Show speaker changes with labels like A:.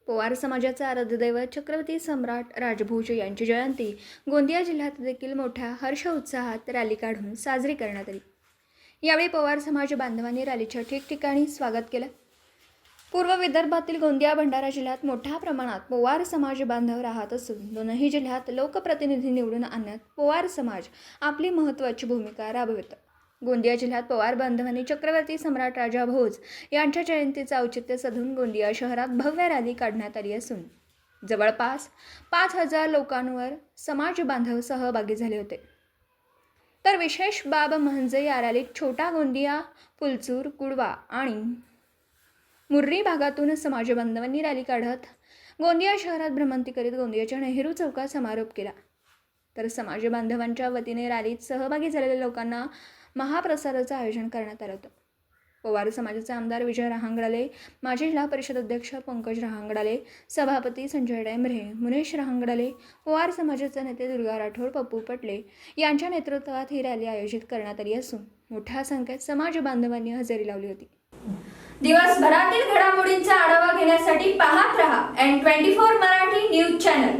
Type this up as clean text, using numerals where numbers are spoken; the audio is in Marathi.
A: पवार समाजाचा आराध्य दैवत छत्रपती सम्राट राजभोज यांची जयंती गोंदिया जिल्ह्यात देखील मोठ्या हर्ष उत्साहात रॅली काढून साजरी करण्यात आली। यावेळी पवार समाज बांधवांनी रॅलीच्या ठिकठिकाणी स्वागत केलं। पूर्व विदर्भातील गोंदिया भंडारा जिल्ह्यात मोठ्या प्रमाणात पवार समाज बांधव राहत असून दोनही जिल्ह्यात लोकप्रतिनिधी निवडून आणण्यात पवार समाज आपली महत्त्वाची भूमिका राबवितो। गोंदिया जिल्ह्यात पवार बांधवांनी छत्रपती सम्राट राजा भोज यांच्या जयंतीचे औचित्य साधून गोंदिया शहरात भव्य रॅली काढण्यात आली असून जवळपास 5,000 लोकांवर समाज बांधव सहभागी झाले होते। तर विशेष बाब म्हणजे या रॅलीत छोटा गोंदिया, फुलचूर, कुडवा आणि मुर्री भागातून समाज बांधवांनी रॅली काढत गोंदिया शहरात भ्रमंती करीत गोंदियाच्या नेहरू चौकात समारोप केला। तर समाज बांधवांच्या वतीने रॅलीत सहभागी झालेल्या लोकांना महाप्रसादाचं आयोजन करण्यात आलं होतं। पवार समाजाचे आमदार विजय रहांगडाले, माजी जिल्हा परिषद अध्यक्ष पंकज रहांगडाले, सभापती संजय डेंबरे, मुनेश रहांगडाले, पवार समाजाचे नेते दुर्गा राठोड, पप्पू पटले यांच्या नेतृत्वात ही रॅली आयोजित करण्यात आली असून मोठ्या संख्येत समाज बांधवांनी हजेरी लावली होती।
B: दिवसभरातील घडामोडींचा आढावा घेण्यासाठी पाहत रहा N24 मराठी न्यूज चॅनल।